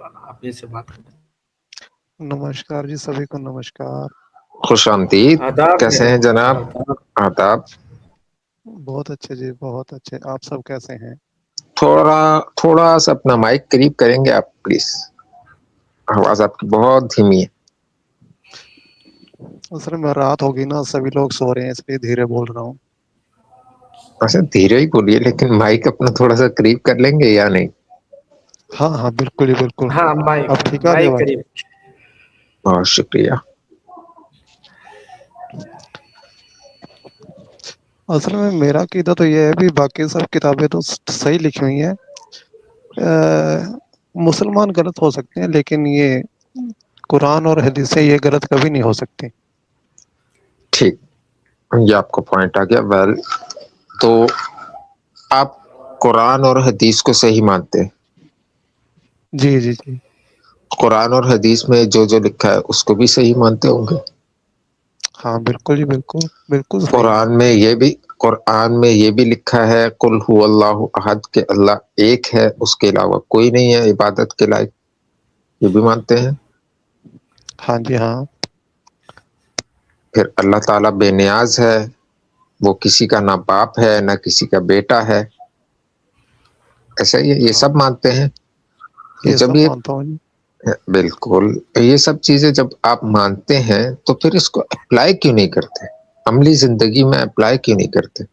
آپ ہی سے بات کریں۔ نمشکار جی، سبھی کو نمشکار۔ خوش آمدید، آداب کیسے میرے ہیں جناب؟ آداب۔ آداب۔ بہت اچھے جی، بہت اچھے۔ آپ سب کیسے ہیں؟ تھوڑا سا اپنا مائک قریب کریں گے آپ پلیز، آواز آپ کی بہت دھیمی ہے۔ اصل میں رات ہوگی نا، سبھی لوگ سو رہے ہیں، اس لیے دھیرے بول رہا ہوں۔ اچھا دھیرے ہی بولیے، لیکن مائک اپنا تھوڑا سا قریب کر لیں گے یا نہیں؟ ہاں ہاں، بالکل ہی بالکل۔ ہاں مائک اب ٹھیک آ رہی مائک آواز؟ قریب۔ بہت شکریہ۔ اصل میں میرا عقیدہ تو یہ ہے بھی، باقی سب کتابیں تو صحیح لکھی ہوئی ہیں۔ مسلمان غلط ہو سکتے ہیں، لیکن یہ قرآن اور حدیث سے یہ غلط کبھی نہیں ہو سکتے۔ ٹھیک، یہ آپ کو پوائنٹ آ گیا۔ ویل، تو آپ قرآن اور حدیث کو صحیح مانتے ہیں؟ جی جی جی، قرآن اور حدیث میں جو جو لکھا ہے اس کو بھی صحیح مانتے ہوں گے؟ ہاں بالکل جی، بالکل بالکل صحیح۔ قرآن میں یہ بھی لکھا ہے قل هو اللہ احد، کہ اللہ ایک ہے، اس کے علاوہ کوئی نہیں ہے عبادت کے لائق، یہ بھی مانتے ہیں؟ ہاں جی ہاں۔ پھر اللہ تعالیٰ بے نیاز ہے، وہ کسی کا نہ باپ ہے نہ کسی کا بیٹا ہے، ایسا یہ ہاں، سب مانتے ہیں؟ یہ جب سب یہ مانتا ہوں جی۔ بالکل، یہ سب چیزیں جب آپ مانتے ہیں تو پھر اس کو اپلائی کیوں نہیں کرتے؟ عملی زندگی میں اپلائی کیوں نہیں کرتے؟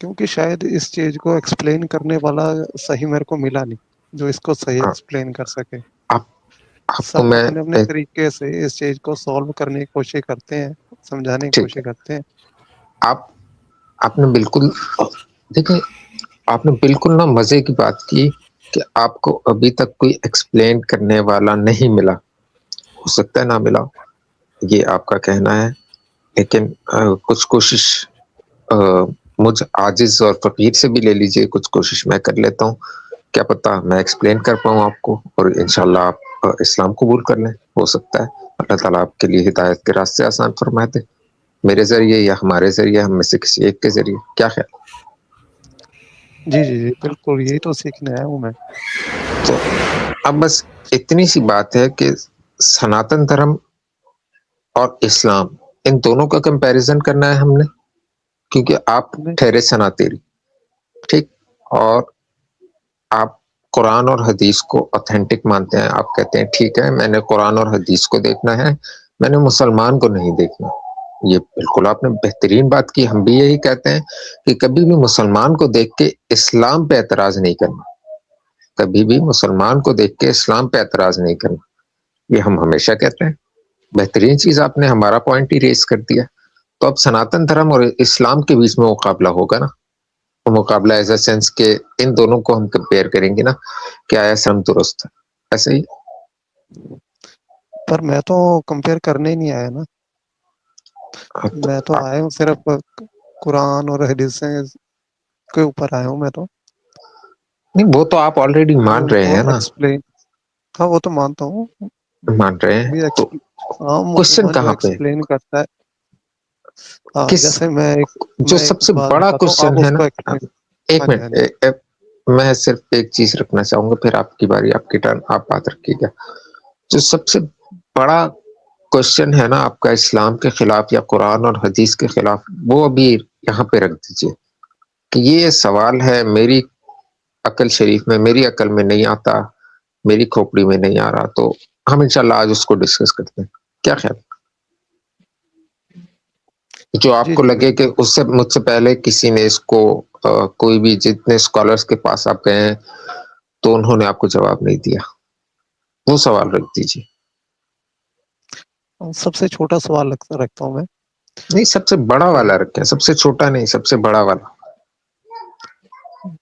کیونکہ شاید اس چیز کو ایکسپلین کرنے والا صحیح میرے کو ملا نہیں، جو اس کو صحیح ہاں، ایکسپلین کر سکے۔ آپ آپ کو سب میں اپنے اپنے طریقے سے اس چیز کو سولو کرنے کی کوشش کرتے ہیں، سمجھانے کی ٹھیک ہے، کوشش کرتے ہیں۔ آپ آپ نے بالکل، دیکھیں، آپ نے بالکل نا مزے کی بات کی کہ آپ کو ابھی تک کوئی ایکسپلین کرنے والا نہیں ملا، ہو سکتا ہے نہ ملا ہو، یہ آپ کا کہنا ہے، لیکن کچھ کوشش مجھ عاجز اور فقیر سے بھی لے لیجئے، کچھ کوشش میں کر لیتا ہوں، کیا پتا میں ایکسپلین کر پاؤں آپ کو، اور انشاءاللہ آپ اسلام قبول کر لیں، ہو سکتا ہے اللہ تعالیٰ آپ کے لیے ہدایت کے راستے آسان فرما دے، میرے ذریعے یا ہمارے ذریعے، ہم میں سے کسی ایک کے ذریعے، کیا خیال؟ جی جی جی بالکل، یہی تو سیکھنے آیا ہوں میں۔ تو اب بس اتنی سی بات ہے کہ سناتن دھرم اور اسلام، ان دونوں کا کمپیریزن کرنا ہے ہم نے، کیونکہ آپ نہیں، ٹھہرے سناتری، ٹھیک، اور آپ قرآن اور حدیث کو اوتھینٹک مانتے ہیں، آپ کہتے ہیں ٹھیک ہے میں نے قرآن اور حدیث کو دیکھنا ہے، میں نے مسلمان کو نہیں دیکھنا، یہ بالکل آپ نے بہترین بات کی، ہم بھی یہی کہتے ہیں کہ کبھی بھی مسلمان کو دیکھ کے اسلام پہ اعتراض نہیں کرنا، کبھی بھی مسلمان کو دیکھ کے اسلام پہ اعتراض نہیں کرنا، یہ ہم ہمیشہ کہتے ہیں۔ بہترین چیز آپ نے ہمارا پوائنٹ ہی ریز کر دیا، تو اب سناتن دھرم اور اسلام کے بیچ میں مقابلہ ہوگا نا، وہ مقابلہ ایز اے سینس کہ ان دونوں کو ہم کمپیئر کریں گے نا، کیا ایسا ہم درست ہے، ایسے ہی۔ پر میں تو کمپیئر کرنے ہی نہیں آیا نا، میں تو آیا ہوں صرف قرآن اور حدیث کے اوپر آیا ہوں میں تو۔ نہیں، وہ تو آپ آلریڈی مان ان رہے کو ہیں نا، ایکسپلین، ہاں وہ تو مانتا ہوں مان رہے ہیں بھی تو ہاں، کوشچن مسلمان جو کہاں پہ، ایکسپلین کرتا ہے۔ ہاں کس جیسے میں جو ایک سب سے بات بڑا بتاتا ہوں، کوشچن آپ ہے اس نا، کو ایکسپلین۔ ایک ہاں جی ہاں جی۔ منٹ، میں صرف ایک چیز رکھنا چاہوں گا، پھر آپ کی باری، آپ کی ٹرن، آپ بات رکھیے گا۔ جو سب سے بڑا کوشچن ہے نا آپ کا اسلام کے خلاف یا قرآن اور حدیث کے خلاف، وہ ابھی یہاں پہ رکھ دیجئے کہ یہ سوال ہے میری عقل شریف میں، میری عقل میں نہیں آتا، میری کھوپڑی میں نہیں آ رہا، تو ہم انشاءاللہ آج اس کو ڈسکس کرتے ہیں، کیا خیال؟ جو آپ جی کو جی لگے کہ بالکل۔ اس سے مجھ سے پہلے کسی نے اس کو کوئی بھی جتنے اسکالرس کے پاس آپ گئے ہیں تو انہوں نے آپ کو جواب نہیں دیا، وہ سوال رکھ دیجیے۔ سب سے چھوٹا سوال رکھتا ہوں میں۔ نہیں، سب سے بڑا کہ والا رکھیں، سب سے چھوٹا نہیں، سب سے بڑا والا۔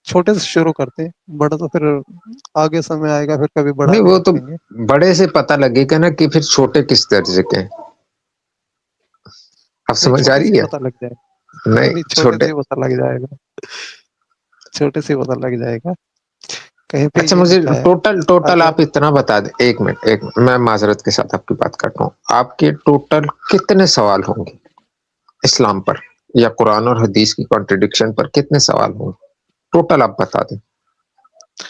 چھوٹے سے شروع کرتے ہیں، بڑا تو پھر آگے سمے آئے گا، پھر کبھی بڑا نہیں، بھی وہ تو رکھیں گے۔ بڑے سے پتہ لگے گا نا کہ پھر چھوٹے کس درجے کے ہیں، آپ نہیں، سمجھ آ چھوٹے سے رہی ہے؟ پتہ لگ جائے گا، نہیں نہیں، چھوٹے سے پتہ لگ جائے گا، چھوٹے سے پتہ لگ جائے گا۔ کہیں پہ اچھا یہ مجھے لکھا ہے ٹوٹل اگر آپ اتنا بتا دیں، ایک منٹ، میں معذرت کے ساتھ آپ کی بات کرتا ہوں، آپ کے ٹوٹل کتنے سوال ہوں گے اسلام پر یا قرآن اور حدیث کی کانٹرڈکشن پر؟ کتنے سوال ہوں گے ٹوٹل، آپ بتا دیں۔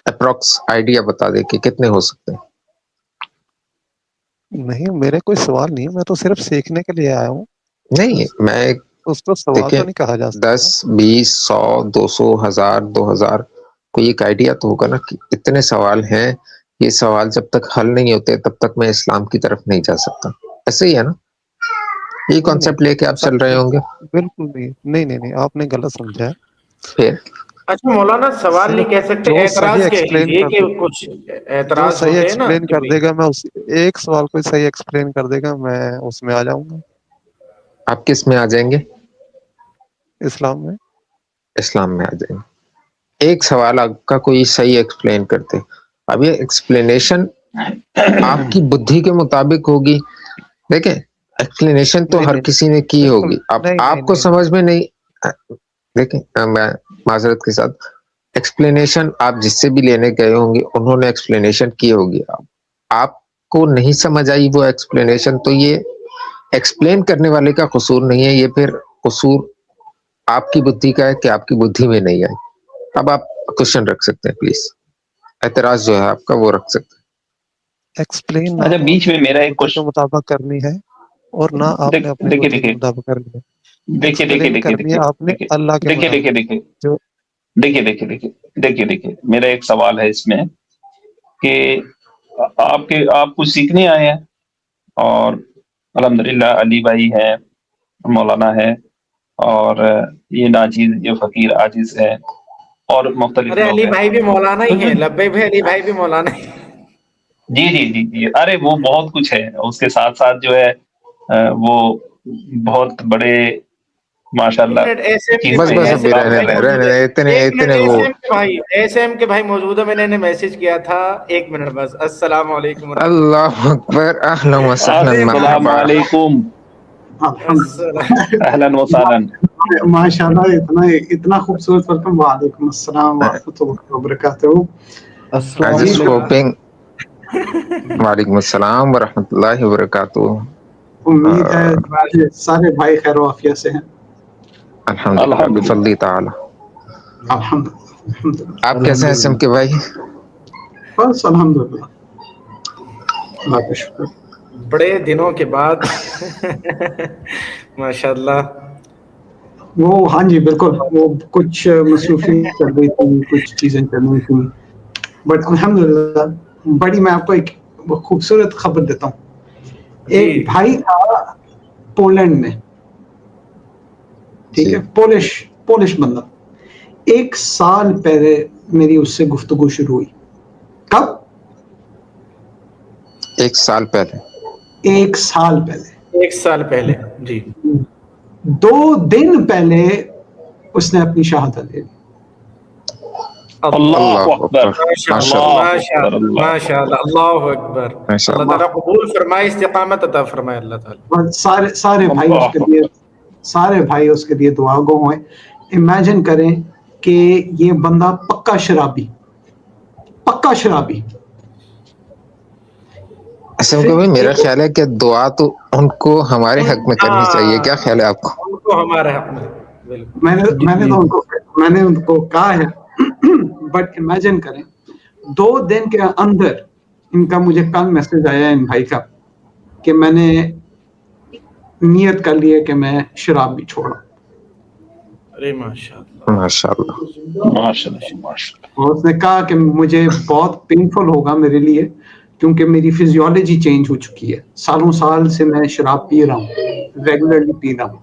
اپروکس آئیڈیا بتا دے کہ کتنے ہو سکتے ہیں. نہیں میرے کوئی سوال نہیں ہے، میں تو صرف سیکھنے کے لیے آیا ہوں. نہیں میں اس کو سوال دیکھیں تو نہیں کہا جا 10 سکتا. 20 100 200 1000 2000 کوئی ایک آئیڈیا تو ہوگا نا کہ اتنے سوال ہیں، یہ سوال جب تک حل نہیں ہوتے تب تک میں اسلام کی طرف نہیں جا سکتا. ایسے ہی ہے نا، یہ نہیں کانسیپٹ لے کے آپ چل رہے ہوں گے. بالکل نہیں، نہیں نہیں نہیں، آپ نے غلط سمجھا ہے. پھر اچھا مولانا سوال نہیں صرف کہہ سکتے، جو صحیح اعتراض کہہ ایکسپلین لیجئے کر کہ دے، کچھ جو اعتراض صحیح ہوتے ہیں نا ایکسپلین کہ کر بھئی دے گا، میں اس ایک سوال کو صحیح ایکسپلین کر دے گا، میں اس میں آ جاؤں گا آپ کس میں آ جائیں گے؟ اسلام میں. اسلام میں آ جائیں گے. ایک سوال آپ کا کوئی صحیح ایکسپلین کرتے، اب یہ ایکسپلینیشن آپ کی بدھی کے مطابق ہوگی. دیکھیں ایکسپلینیشن تو نہیں ہر نہیں نہیں، کسی نے کی بالکل ہوگی. اب نہیں نہیں آپ کو نہیں نہیں. سمجھ میں نہیں، دیکھیں میں معذرت کے ساتھ، ایکسپلینیشن آپ جس سے بھی لینے گئے ہوں گے انہوں نے ایکسپلینیشن کی ہوگی، آپ کو نہیں سمجھ آئی وہ ایکسپلینیشن، تو یہ ایکسپلین کرنے والے کا قصور نہیں ہے، یہ پھر قصور آپ کی بدھی کا ہے کہ آپ کی بدھی میں نہیں آئی. اب آپ کوشچن رکھ سکتے ہیں پلیز، اعتراض جو ہے آپ کا وہ رکھ سکتے ایکسپلین نہ اچھا تو بیچ اپنی میں میرا ایک بدھی کے مطابق کرنی ہے اور نہ آپ نے اپنی دیکھیے بدھی کے دیکھیے مطابق کرنی ہے. دیکھیے دیکھیے ایکسپلین دیکھیے کرنی ہے دیکھیے آپ نے اللہ کے دیکھیے دیکھیے مطابق. دیکھیے جو دیکھیے دیکھیے دیکھیے دیکھیے دیکھیے میرا ایک سوال ہے اس میں کہ آپ کچھ سیکھنے آئے ہیں اور الحمدللہ علی بھائی ہے، مولانا ہے، اور یہ ناچیز یہ فقیر عاجز ہے اور مختلف ارے لوگ علی ہیں. بھائی بھی مولانا تو ہی جو ہیں، لبے بھائی علی بھائی بھی مولانا ہی ہیں. جی جی جی جی ارے وہ بہت کچھ ہے، اس کے ساتھ ساتھ جو ہے وہ بہت بڑے ماشاء ایک اللہ منٹ ایس ایم ہیں. کے چیز بس میں بھائی، بس ایس ابھی ایم کام کے کر بھائی رہے ہیں. موجود ہے. اتنے ایک منٹ، اتنے ایس وہ ایم کے بھائی، ایس ایم کے بھائی موجود ہے، میں نے میسج کیا تھا. ایک منٹ بس. السلام علیکم اللہ اکبر، اہلا وسہلا السلام مرحبا. علیکم، السلام. اہلا وسہلا. ماشاء اللہ، اتنا خوبصورت ویلکم. وعلیکم السلام ورحمۃ اللہ وبرکاتہ. السلام جی جس کو علیکم. پنگ وعلیکم السلام ورحمۃ اللہ وبرکاتہ. امید ہے سارے بھائی خیر و عافیت سے ہیں. الحمدللہ الحمدللہ. بفضل تعالی. الحمدللہ. آپ کیسے ہیں سم الحمدللہ. کے بھائی؟ بس الحمدللہ، اللہ کا شکر. بڑے دنوں کے بعد ماشاء اللہ. وہ ہاں جی بالکل، وہ کچھ مصروفیت چل رہی تھی، کچھ چیزیں چل رہی تھیں، بٹ الحمدللہ. بڑی میں آپ کو ایک خوبصورت خبر دیتا ہوں. جی ایک بھائی تھا پولینڈ میں، ٹھیک جی ہے، پولش بندہ. 1 سال پہلے میری اس سے گفتگو شروع ہوئی. کب؟ 1 سال پہلے. 1 سال پہلے. 1 سال پہلے جی. 2 دن پہلے اس نے اپنی شہادت دے دی. اللہ. اللہ اللہ اکبر، اکبر، ماشاء ماشاء اللہ، اللہ، اللہ ماشاء اکبر، اللہ، اللہ ماشاء اللہ، اکبر. اللہ اکبر. ماشاء اللہ اللہ. تعالیٰ قبول فرمائے، استقامت عطا فرمائے اللہ تعالیٰ. اور سارے بھائی اس کے اللہ لیے، اکبر. سارے بھائی اس کے لیے دعا گو ہوئے. امیجن کریں کہ یہ بندہ پکا شرابی، پکا شرابی. اسم پھر کو بھائی میرا ایک، خیال ہے کہ دعا تو ان کو ہمارے حق میں کرنی چاہیے. کیا خیال ہے آپ کو؟ ان کو ہمارے حق میں بالکل. میں نے ان کو کہا ہے. بٹ امیجن کریں 2 دن کے اندر ان کا مجھے کل میسج آیا ان بھائی کا کہ میں نے نیت کر لی ہے کہ میں شراب بھی چھوڑا. ارے ماشاء اللہ، ماشاء اللہ. ماشاء اللہ، ماشاء اللہ. اور اس نے کہا کہ مجھے بہت پینفل ہوگا میرے لیے، کیونکہ میری فزیولوجی چینج ہو چکی ہے. سالوں سال سے میں شراب پی رہا ہوں، ریگولرلی پی رہا ہوں،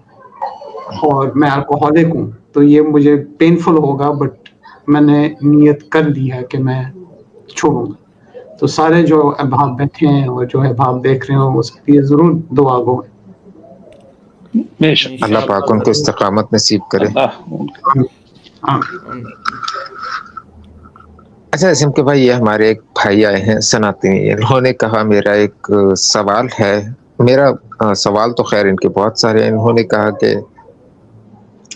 اور میں الکوہولک ہوں، تو یہ مجھے پینفل ہوگا، بٹ میں نے نیت کر لی ہے کہ میں چھوڑوں گا. تو سارے جو احباب بیٹھے ہیں اور جو احباب دیکھ رہے ہوں اس کے لیے ضرور دعا گو ہیں. بے شک بے اللہ شک. پاک ان کو انشاءاللہ استقامت نصیب کرے. اللہ آمین. اچھا اسم کے بھائی، یہ ہمارے ایک بھائی آئے ہیں سناطینی، انہوں نے کہا میرا ایک سوال ہے. میرا سوال تو خیر ان کے بہت سارے ہیں. انہوں نے کہا کہ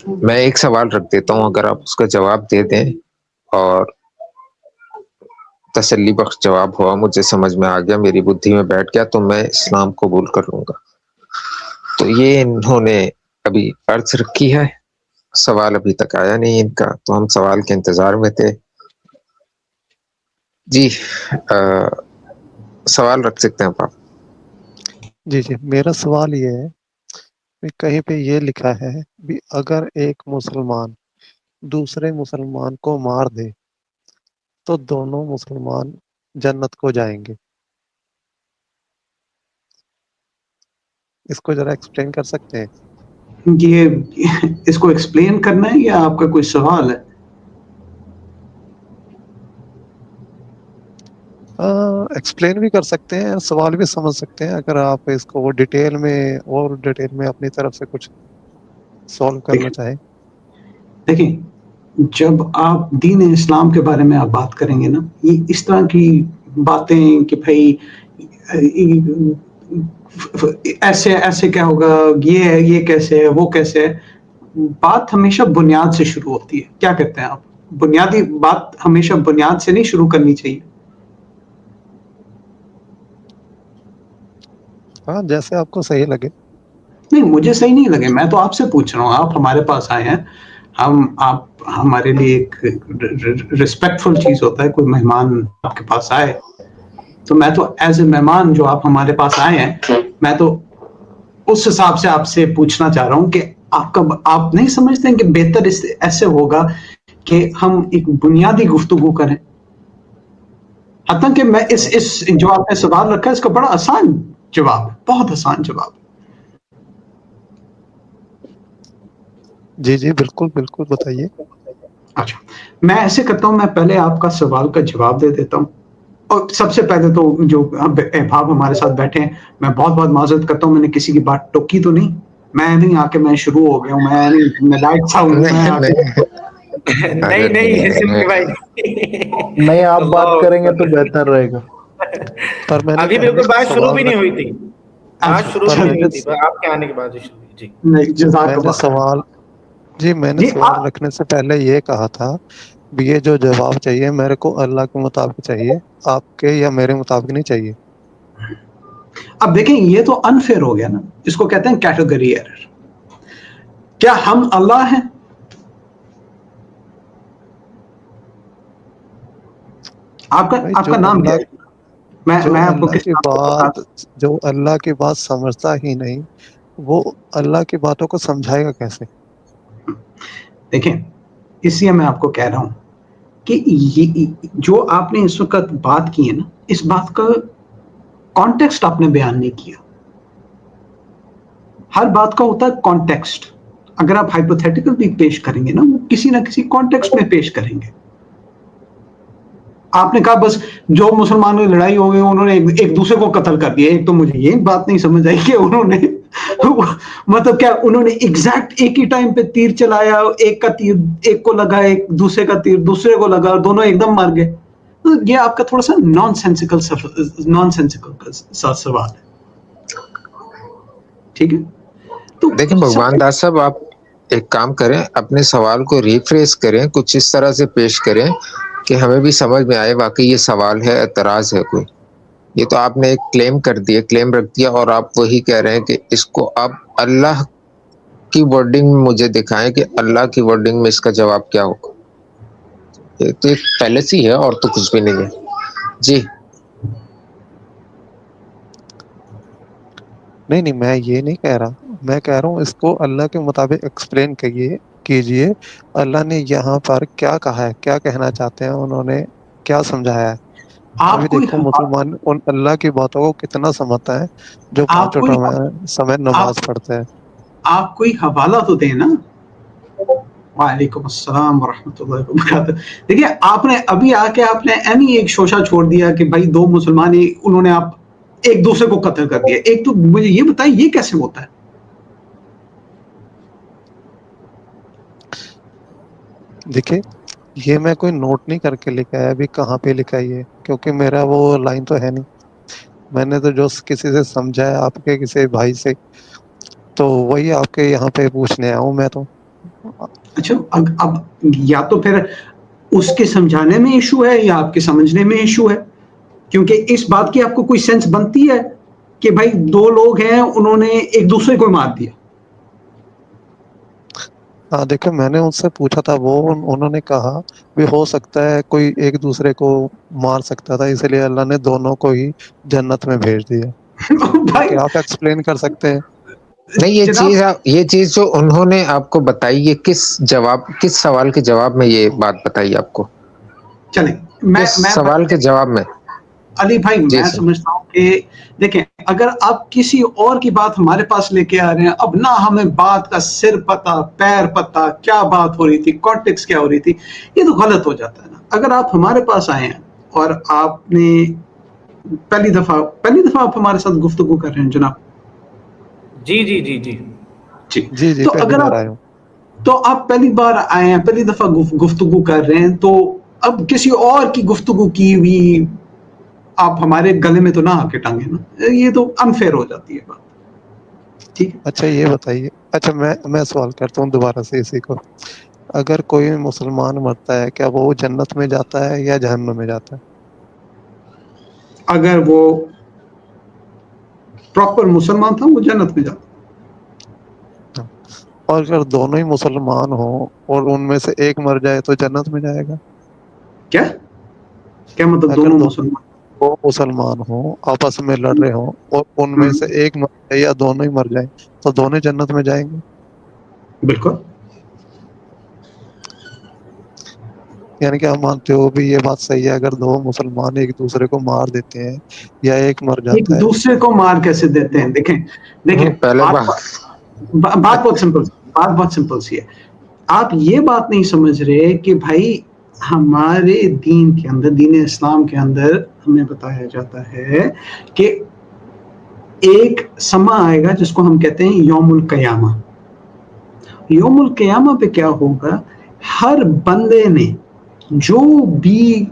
میں ایک سوال رکھ دیتا ہوں، اگر آپ اس کا جواب دے دیں اور تسلی بخش جواب ہوا، مجھے سمجھ میں آ گیا، میری بدھی میں بیٹھ گیا، تو میں اسلام قبول کر لوں گا. تو یہ انہوں نے ابھی عرض رکھی ہے، سوال ابھی تک آیا نہیں ان کا، تو ہم سوال کے انتظار میں تھے. جی سوال رکھ سکتے ہیں آپ. جی جی، میرا سوال یہ ہے کہ کہیں پہ یہ لکھا ہے بھی اگر ایک مسلمان دوسرے مسلمان کو مار دے تو دونوں مسلمان جنت کو جائیں گے. اس کو ذرا ایکسپلین کر سکتے ہیں؟ یہ اس کو ایکسپلین کرنا ہے یا آپ کا کوئی سوال ہے؟ ایکسپلین بھی کر سکتے ہیں، سوال بھی سمجھ سکتے ہیں، اگر آپ اس کو ڈیٹیل میں اپنی طرف سے کچھ سالو کرنا چاہیں. دیکھیں، جب آپ دین اسلام کے بارے میں آپ بات کریں گے نا، یہ اس طرح کی باتیں کہ بھائی ایسے ایسے کیا ہوگا، یہ ہے، یہ کیسے ہے، وہ کیسے ہے، بات ہمیشہ بنیاد سے شروع ہوتی ہے. کیا کہتے ہیں آپ؟ بنیادی بات ہمیشہ بنیاد سے نہیں شروع کرنی چاہیے. ہاں، جیسے آپ کو صحیح لگے. نہیں، مجھے صحیح نہیں لگے، میں تو آپ سے پوچھ رہا ہوں. آپ ہمارے پاس آئے ہیں، آپ ہمارے لیے ایک ریسپیکٹفل چیز ہوتا ہے، کوئی مہمان آپ کے پاس آئے تو میں تو ایز اے مہمان جو آپ ہمارے پاس آئے ہیں، میں تو اس حساب سے آپ سے پوچھنا چاہ رہا ہوں کہ آپ نہیں سمجھتے ہیں کہ بہتر ایسے ہوگا کہ ہم ایک بنیادی گفتگو کریں. حتیٰ کہ میں اس جو آپ نے سوال رکھا ہے اس کا بڑا آسان جواب ہے، بہت آسان جواب. جی جی، بالکل بالکل، بتائیے. اچھا، میں ایسے کرتا ہوں، میں پہلے آپ کا سوال کا جواب دے دیتا ہوں. اور سب سے پہلے تو جو احباب ہمارے ساتھ بیٹھے ہیں، میں بہت بہت معذرت کرتا ہوں، میں نے کسی کی بات ٹوکی تو نہیں. میں نہیں آ کے میں شروع ہو گیا ہوں، میں نہیں نلائق سا ہوں میں آ کے. نہیں نہیں حسین کے بھائی، نہیں، آپ بات اللہ کریں گے تو اکبر. بہتر رہے گا. پر میں نے ابھی پہلے بالکل بات شروع بھی سوال نہیں رکھ ہوئی تھی، بات شروع اچھا بھی پر نہیں میں ہوئی نے تھی، آپ کے آنے کے بعد ہی شروع ہوئی. جی نہیں، جزاک میں نے اللہ خیر. سوال میں نے جی سوال رکھنے سے پہلے یہ کہا تھا بھی یہ جو جواب چاہیے میرے کو اللہ کے مطابق چاہیے، آپ کے یا میرے مطابق نہیں چاہیے. اب دیکھیں، یہ تو انفیئر ہو گیا نا، اس کو کہتے ہیں کیٹیگری ایرر. کیا ہم اللہ ہیں؟ آپ بھائی، کا نام کیا ہے؟ میں آپ کو کس نام سے پکار؟ جو اللہ کی بات سمجھتا ہی نہیں وہ اللہ کی باتوں کو سمجھائے گا کیسے؟ دیکھیں، اس لیے میں آپ کو کہہ رہا ہوں کہ یہ جو آپ نے اس وقت بات کی ہے نا، اس بات کا کانٹیکسٹ آپ نے بیان نہیں کیا. ہر بات کا ہوتا ہے کانٹیکسٹ. اگر آپ ہائپوتھیٹیکل بھی پیش کریں گے نا، وہ کسی نہ کسی کانٹیکسٹ میں پیش کریں گے. آپ نے کہا بس جو مسلمانوں کی لڑائی ہو گئی انہوں نے ایک دوسرے کو قتل کر دیا. ایک تو مجھے یہ بات نہیں سمجھ آئی کہ انہوں نے مطلب کیا انہوں نے ایگزیکٹ ایک ہی ٹائم پہ تیر چلایا، ایک کا تیر ایک کو لگا، ایک دوسرے کا تیر دوسرے کو لگا، اور دونوں ایک دم مر گئے. تو یہ آپ کا تھوڑا سا نان سینسیکل سا سوال ہے. ٹھیک ہے، تو دیکھیں بھگوان داس صاحب، آپ ایک کام کریں، اپنے سوال کو ریفریز کریں، کچھ اس طرح سے پیش کریں کہ ہمیں بھی سمجھ میں آئے واقعی یہ سوال ہے، اعتراض ہے کوئی. یہ تو آپ نے ایک کلیم کر دیا، کلیم رکھ دیا، اور آپ وہی کہہ رہے ہیں کہ اس کو آپ اللہ کی ورڈنگ میں مجھے دکھائیں کہ اللہ کی ورڈنگ میں اس کا جواب کیا ہوگا. یہ تو ایک فیلسی ہے اور تو کچھ بھی نہیں ہے. جی نہیں، میں یہ نہیں کہہ رہا، میں کہہ رہا ہوں اس کو اللہ کے مطابق ایکسپلین کیجئے. اللہ نے یہاں پر کیا کہا ہے، کیا کہنا چاہتے ہیں، انہوں نے کیا سمجھایا ہے. ابھی آپ کوئی دیکھو مسلمان ان اللہ کی باتوں کو کتنا سمجھتا ہے جو آپ پانچوں کوئی سمے آپ نماز پڑھتے ہیں. آپ کوئی حوالہ تو دیں نا. وعلیکم السلام ورحمۃ اللہ وبرکاتہ. دیکھیے، آپ نے ابھی آ کے آپ نے ایک شوشہ چھوڑ دیا کہ بھائی دو مسلمان انہوں نے آپ ایک دوسرے کو قتل کر دیا. ایک تو مجھے یہ بتائیں یہ کیسے ہوتا ہے؟ دیکھیں، یہ میں کوئی نوٹ نہیں کر کے لکھا ہے ابھی کہاں پہ لکھا ہے یہ، کیونکہ میرا وہ لائن تو ہے نہیں. میں نے تو جو کسی سے سمجھا ہے آپ کے کسی بھائی سے، تو وہی آپ کے یہاں پہ پوچھنے آیا ہوں میں تو. اچھا، اب یا تو پھر اس کے سمجھانے میں ایشو ہے یا آپ کے سمجھنے میں ایشو ہے، کیونکہ اس بات کی آپ کو کوئی سینس بنتی ہے کہ بھائی دو لوگ ہیں انہوں نے ایک دوسرے کو مار دیا. ہاں دیکھو میں نے ان سے پوچھا تھا، وہ انہوں نے کہا بھی ہو سکتا ہے کوئی ایک دوسرے کو مار سکتا تھا، اس لیے اللہ نے دونوں کو ہی جنت میں بھیج دیا. بھائی کیا آپ ایکسپلین کر سکتے ہیں؟ نہیں، جناب یہ چیز جو انہوں نے آپ کو بتائی، یہ کس سوال کے جواب میں یہ بات بتائی آپ کو؟ چلیں کس میں سوال کے جواب میں؟ علی بھائی جی میں سر. سمجھتا ہوں کہ دیکھیں، اگر آپ کسی اور کی بات ہمارے پاس لے کے آ رہے ہیں، اب نہ ہمیں بات کا سر پتا پیر پتا کیا بات ہو رہی تھی، کانٹیکس کیا ہو رہی تھی، یہ تو غلط ہو جاتا ہے نا. اگر آپ ہمارے پاس آئے ہیں اور آپ نے پہلی دفعہ آپ ہمارے ساتھ گفتگو کر رہے ہیں جناب. جی جی جی جی جی جی تو پہلی اگر بار آپ آئے ہوں. تو آپ پہلی بار آئے ہیں، پہلی دفعہ گفتگو کر رہے ہیں، تو اب کسی اور کی گفتگو کی ہوئی آپ ہمارے گلے میں تو نہ آ کے ٹانگے نا، یہ تو انفیئر ہو جاتی ہے بات. ٹھیک ہے. اچھا یہ بتائیے، اچھا میں سوال کرتا ہوں دوبارہ سے اسی کو. اگر کوئی مسلمان مرتا ہے، کیا وہ جنت میں جاتا ہے یا جہنم میں جاتا ہے؟ اگر وہ پراپر مسلمان تھا وہ جنت میں جاتا. اور اگر دونوں ہی مسلمان ہوں اور ان میں سے ایک مر جائے تو جنت میں جائے گا؟ کیا کیا مطلب اگر دونوں مسلمان؟ دو مسلمان ہوں، آپس میں لڑ رہے ہوں، اور ان میں سے ایک مر جائے یا دونوں ہی مر جائیں، تو دونوں جنت میں جائیں گے؟ بالکل. یعنی کہ آپ مانتے ہو بھی یہ بات صحیح ہے، اگر دو مسلمان ایک دوسرے کو مار دیتے ہیں یا ایک مر ایک جاتا ہے دوسرے کو مار کیسے دیتے ہیں؟ دیکھیں پہلے بات بہت سمپل سی ہے. آپ یہ بات نہیں سمجھ رہے کہ بھائی ہمارے دین کے اندر، دین اسلام کے اندر ہمیں بتایا جاتا ہے کہ ایک سما آئے گا جس کو ہم کہتے ہیں یوم القیامہ. یوم القیامہ پہ کیا ہوگا؟ ہر بندے نے جو بھی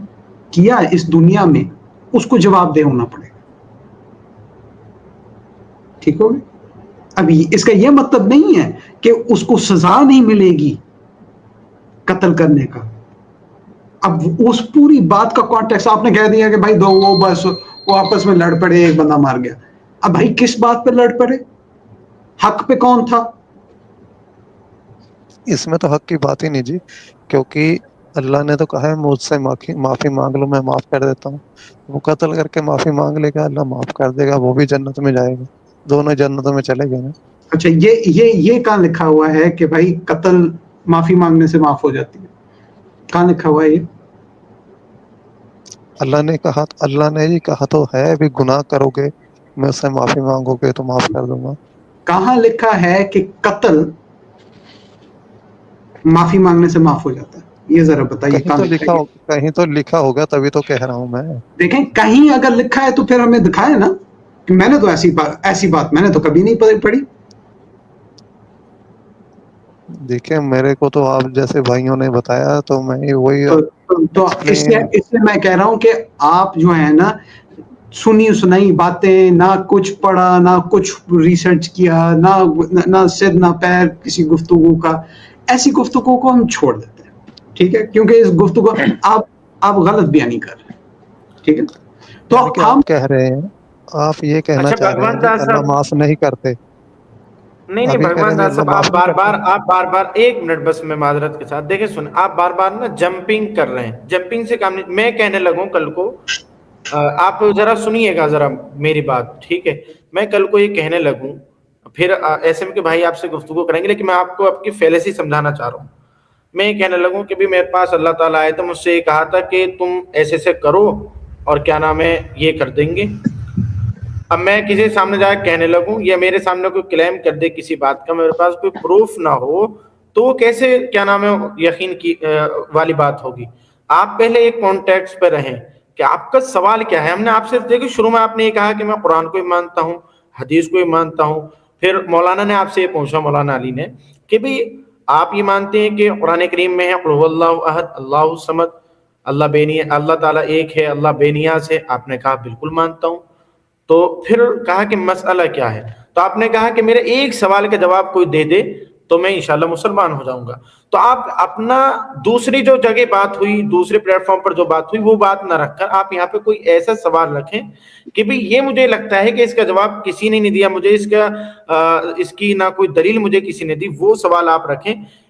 کیا اس دنیا میں اس کو جواب دہ ہونا پڑے گا. ٹھیک ہوگی؟ ابھی اس کا یہ مطلب نہیں ہے کہ اس کو سزا نہیں ملے گی قتل کرنے کا. اب اس پوری بات کا کانٹیکس آپ نے کہہ دیا کہ بھائی دو وہ بس وہ آپس میں لڑ پڑے، ایک بندہ مار گیا. اب بھائی کس بات پہ لڑ پڑے؟ حق پہ کون تھا؟ اس میں تو حق کی بات ہی نہیں جی، کیونکہ اللہ نے تو کہا ہے مجھ سے معافی مانگ لو، میں معاف کر دیتا ہوں. وہ قتل کر کے معافی مانگ لے گا، اللہ معاف کر دے گا، وہ بھی جنت میں جائے گا، دونوں جنتوں میں چلے گئے نا. اچھا یہ کہاں لکھا ہوا ہے کہ بھائی قتل معافی مانگنے سے معاف ہو جاتی ہے؟ کہاں لکھا ہوا ہے یہ؟ اللہ نے ہی کہا تو ہے بھی، گناہ کرو گے میں اس سے معافی مانگو گے تو معاف کر دوں گا. کہاں لکھا ہے کہ قتل معافی مانگنے سے معاف ہو جاتا ہے؟ یہ ذرا بتائیے کہاں لکھا ہے یہ؟ کہیں تو لکھا ہوگا، تبھی تو کہہ رہا ہوں میں. دیکھیں کہیں اگر لکھا ہے تو پھر ہمیں دکھائے نا، کہ میں نے تو ایسی بات میں نے تو کبھی نہیں پڑھی. دیکھیں میرے کو تو آپ جیسے بھائیوں نے بتایا تو میں وہی تو اس ایکسپلین. سے میں کہہ رہا ہوں کہ آپ جو ہے نا سنی سنائی باتیں، نہ کچھ پڑھا، نہ کچھ ریسرچ کیا، نہ سر نہ پیر کسی گفتگو کا، ایسی گفتگو کو ہم چھوڑ دیتے ہیں. ٹھیک ہے؟ کیونکہ اس گفتگو آپ غلط بیانی کر رہے ہیں. ٹھیک ہے؟ تو یعنی کہ ہم آپ کہہ رہے ہیں، آپ یہ کہنا اچھا چاہ رہے ہیں بھگوان بھی داس اللہ صاحب، معاف نہیں کرتے؟ نہیں آپ یہ کہہ رہے بھگوان ہیں بھی داس اللہ صاحب، معاف نہیں کرتے؟ آپ بار بار ایک منٹ بس، میں معذرت کے ساتھ دیکھیں سن، آپ بار بار نا جمپنگ کر رہے ہیں. جمپنگ سے کام نہیں. میں کہنے لگوں کل کو آپ ذرا سنیے گا ذرا میری بات، ٹھیک ہے؟ میں کل کو یہ کہنے لگوں، پھر ایس ایم کے بھائی آپ سے گفتگو کریں گے، لیکن میں آپ کو آپ کی فیلسی سمجھانا چاہ رہا ہوں. میں یہ کہنے لگوں کہ بھی میرے پاس اللہ تعالیٰ آئے تو مجھ سے یہ کہا تھا کہ تم ایسے سے کرو اور کیا نام ہے یہ کر دیں گے. اب میں کسی سامنے جا کے کہنے لگوں یا میرے سامنے کوئی کلیم کر دے کسی بات کا، میرے پاس کوئی پروف نہ ہو، تو وہ کیسے کیا نام ہے یقین کی والی بات ہوگی. آپ پہلے ایک کانٹیکٹ پہ رہیں کہ آپ کا سوال کیا ہے. ہم نے آپ سے دیکھیں شروع میں آپ نے یہ کہا کہ میں قرآن کو ہی مانتا ہوں، حدیث کو ہی مانتا ہوں. پھر مولانا نے آپ سے یہ پوچھا، مولانا علی نے، کہ بھی آپ یہ مانتے ہیں کہ قرآن کریم میں ہے قل هو اللہ احد اللہ الصمد، اللہ تعالیٰ ایک ہے، اللہ بے نیاز ہے. آپ نے کہا بالکل مانتا ہوں. تو پھر کہا کہ مسئلہ کیا ہے؟ تو آپ نے کہا کہ میرے ایک سوال کا جواب کوئی دے دے تو میں انشاءاللہ مسلمان ہو جاؤں گا. تو آپ اپنا دوسری جو جگہ بات ہوئی، دوسرے پلیٹ فارم پر جو بات ہوئی، وہ بات نہ رکھ کر آپ یہاں پہ کوئی ایسا سوال رکھیں کہ بھی یہ مجھے لگتا ہے کہ اس کا جواب کسی نے نہیں دیا مجھے، اس کی نہ کوئی دلیل مجھے کسی نے دی. وہ سوال آپ رکھیں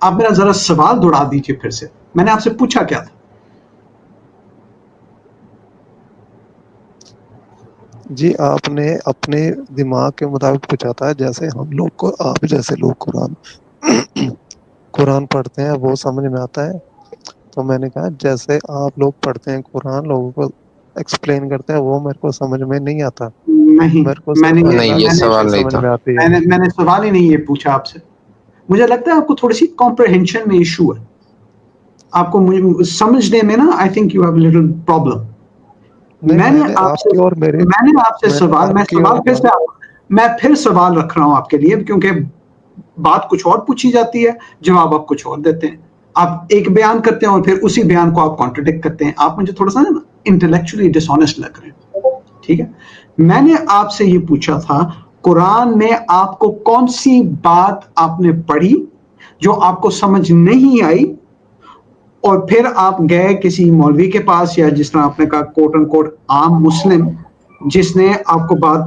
آپ میرا ذرا سوال دوہرا دیجیے پھر سے. میں نے آپ سے پوچھا کیا تھا؟ جی آپ نے اپنے دماغ کے مطابق پوچھا تھا، جیسے ہم لوگ کو آپ جیسے لوگ قرآن پڑھتے ہیں وہ سمجھ میں آتا ہے. تو میں نے کہا جیسے آپ لوگ پڑھتے ہیں قرآن، لوگوں کو ایکسپلین کرتے ہیں، وہ میرے کو سمجھ میں نہیں آتا. نہیں، میرے کو میں صرف نے نہیں، یہ اللہ کی سوال چیز نہیں سمجھ تھا. میں آتی ہے. میں نے سوال ہی نہیں یہ پوچھا آپ سے. مجھے لگتا ہے آپ کو تھوڑی سی کمپریہنشن میں ایشو ہے. آپ کو مجھے سمجھنے میں نا I think you have little problem. نہیں، میں نے آپ سے سوال میں پھر سوال رکھ رہا ہوں آپ کے لیے، کیونکہ بات کچھ اور پوچھی جاتی ہے، جواب آپ کچھ اور دیتے ہیں. آپ ایک بیان کرتے ہیں اور پھر اسی بیان کو آپ کانٹرڈکٹ کرتے ہیں. آپ مجھے تھوڑا سا نا انٹلیکچولی ڈس آنیسٹ لگ رہے ہیں. ٹھیک ہے، میں نے آپ سے یہ پوچھا تھا قرآن میں آپ کو کون سی بات آپ نے پڑھی جو آپ کو سمجھ نہیں آئی، اور پھر آپ گئے کسی مولوی کے پاس، یا جس طرح آپ نے کہا کوٹ ان کوٹ عام مسلم، جس نے آپ کو بات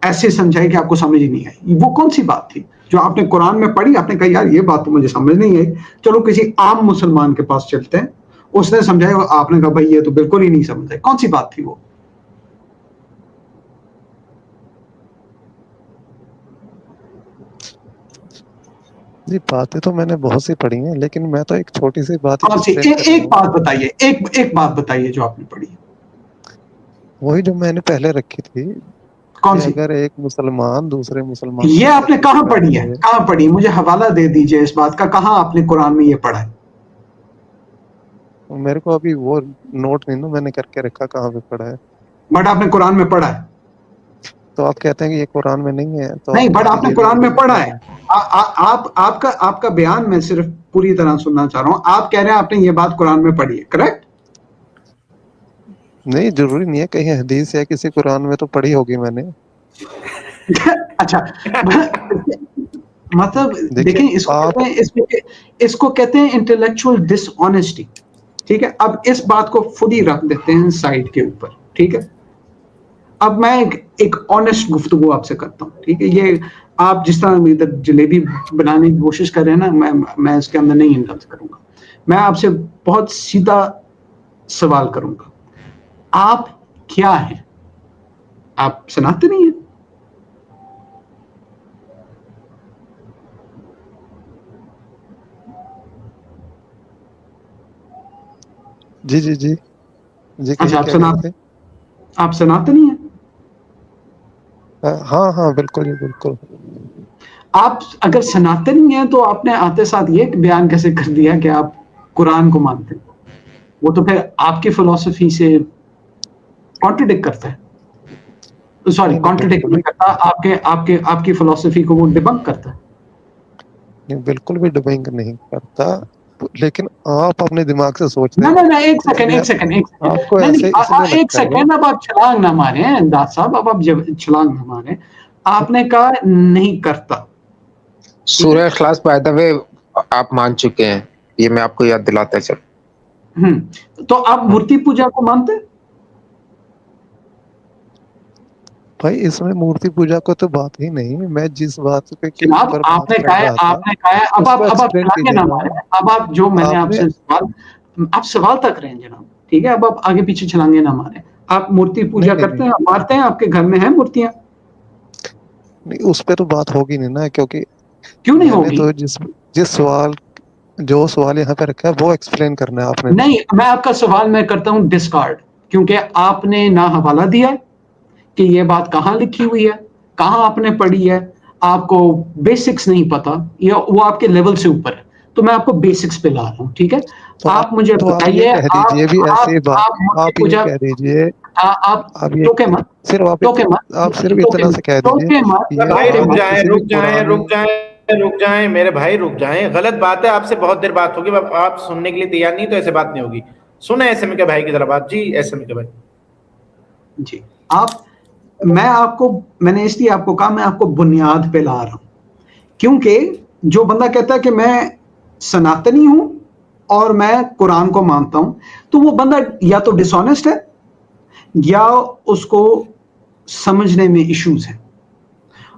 ایسے سمجھائی کہ آپ کو سمجھ ہی نہیں آئی. وہ کون سی بات تھی جو آپ نے قرآن میں پڑھی؟ آپ نے کہا یار یہ بات تو مجھے سمجھ نہیں آئی، چلو کسی عام مسلمان کے پاس چلتے ہیں، اس نے سمجھایا، آپ نے کہا بھائی یہ تو بالکل ہی نہیں سمجھ آئی. کون سی بات تھی وہ؟ جی باتیں تو میں نے بہت سی پڑھی ہیں، لیکن میں تو ایک چھوٹی سی بات کون سی؟ ایکسپلین کر رہا ایک ہوں. بات بتائیے، ایک بات بتائیے جو آپ نے پڑھی. وہی جو میں نے پہلے رکھی تھی کون کہ سی؟ اگر ایک مسلمان دوسرے مسلمان یہ کے آپ نے ساتھ کہاں اس طرح پڑھی ہے؟ کرے. کہاں پڑھی؟ مجھے حوالہ دے دیجئے اس بات کا، کہاں آپ نے قرآن میں یہ پڑھا ہے؟ میرے کو ابھی وہ نوٹ نہیں نا میں نے کر کے رکھا کہاں پہ پڑھا ہے. بٹ آپ نے قرآن میں پڑھا ہے؟ تو آپ کہتے ہیں کہ یہ قرآن میں نہیں ہے، تو نہیں، آپ بٹ مجھے آپ نے یہ بھی قرآن میں بتائیں پڑھا نا. ہے. آپ کا بیان میں صرف پوری طرح سننا چاہ رہا ہوں. آپ کہہ رہے ہیں آپ نے یہ بات قرآن میں پڑھی ہے، کریکٹ؟ نہیں ضروری نہیں ہے، کہیں حدیث یا کسی قرآن میں تو پڑھی ہوگی میں نے. اچھا، مطلب دیکھیے دیکھیں اس کو آپ کہتے ہیں، اس کو کہتے ہیں انٹلیکچوئل ڈس آنیسٹی. ٹھیک ہے، اب اس بات کو خود ہی رکھ دیتے ہیں سائڈ کے اوپر. ٹھیک ہے، اب میں ایک آنیسٹ گفتگو آپ سے کرتا ہوں. ٹھیک ہے، یہ آپ جس طرح ادھر جلیبی بنانے کی کوشش کر رہے ہیں نا، میں اس کے اندر نہیں انڈلج کروں گا. میں آپ سے بہت سیدھا سوال کروں گا. آپ کیا ہیں؟ آپ سناتے نہیں ہیں؟ جی جی جی جی کہیے اچھا، کیا کہہ رہے تھے. آپ سناتے نہیں ہیں؟ ہاں ہاں بالکل جی بالکل. آپ اگر سناتے نہیں ہیں تو آپ نے آتے ساتھ یہ بیان کیسے کر دیا کہ آپ قرآن کو مانتے ہیں؟ وہ تو پھر آپ کی فلسفی سے کانٹرڈکٹ کرتا ہے. سوری، نہیں نہیں کانٹرڈکٹ بالکل بھی نہیں کرتا، آپ کی فلسفی کو وہ ڈیبنک کرتا ہے. نہیں، بالکل بھی ڈبنگ نہیں کرتا، لیکن آپ اپنے دماغ سے سوچتے ہیں نہیں، ایک اس لیے سیکنڈ آپ کو نہیں، ایسے اس لیے ایک لگتا ہے نا. سیکنڈ. اب آپ چھلانگ نہ ماریں داد صاحب، اب آپ چھلانگ نہ ماریں. آپ نے کہا نہیں کرتا. ٹھیک ہے، سورہ اخلاص بائی دا وے آپ مان چکے ہیں، یہ میں آپ کو یاد دلاتا چل. تو آپ مورتی پوجا کو مانتے ہیں؟ بھائی اس میں مورتی پوجا کو تو بات ہی نہیں، میں جس بات کے جناب اوپر آپ بات نے کر کہا ہے، رہا تھا اب اس کو آپ ایکسپلین چھلانگے کیجیے نہ گا. ماریں. اب آپ جو میں نے آپ آپ نے سے آپ سوال تک رہے ہیں جناب. ٹھیک ہے، اب آپ آگے پیچھے چھلانگے نہ ماریں. آپ مورتی نہیں پوجا نہیں کرتے نہیں ہیں، آپ مارتے ہیں؟ آپ کے گھر میں ہیں مورتیاں؟ نہیں، اس پہ تو بات ہوگی نہیں نا، کیونکہ کیوں نہیں میں نے ہوگی؟ تو جس سوال یہاں پہ رکھا ہے وہ ایکسپلین کرنا ہے آپ نے. نہیں، میں آپ کا سوال میں کرتا ہوں ڈسکارڈ، کیونکہ آپ نے نہ حوالہ دیا کہ یہ بات کہاں لکھی ہوئی ہے، کہاں آپ نے پڑھی ہے. آپ کو بیسکس نہیں پتا، یا وہ آپ کے لیول سے اوپر ہے. تو میں آپ کو بیسکس پہ لا رہا ہوں. ٹھیک ہے، آپ مجھے تو آپ یہ بتائیے، کہہ دیجئے بھی ایسی بات، آپ مورتی آپ یہ پوجا، کہہ دیجئے، آپ آپ یہ ٹوکے مت، صرف ٹوکے مت، آپ صرف اتنا سے کہہ دیجئے ٹوکے مت، یہ بھائی ٹوکے رک آپ مت. جائیں، کسی بھی رک جائیں، پرانی. رک جائیں میرے بھائی، رک جائیں. غلط بات ہے، آپ سے بہت دیر بات ہوگی، آپ سننے کے لیے تیار نہیں تو ایسے بات نہیں ہوگی. سنیں ایسے میں کے بھائی کی طرح بات. جی ایسے میں کے بھائی. جی، میں نے اس لیے آپ کو کہا میں آپ کو بنیاد پہ لا رہا ہوں، کیونکہ جو بندہ کہتا ہے کہ میں سناتنی ہوں اور میں قرآن کو مانتا ہوں، تو وہ بندہ یا تو ڈس آنیسٹ ہے یا اس کو سمجھنے میں ایشوز ہیں.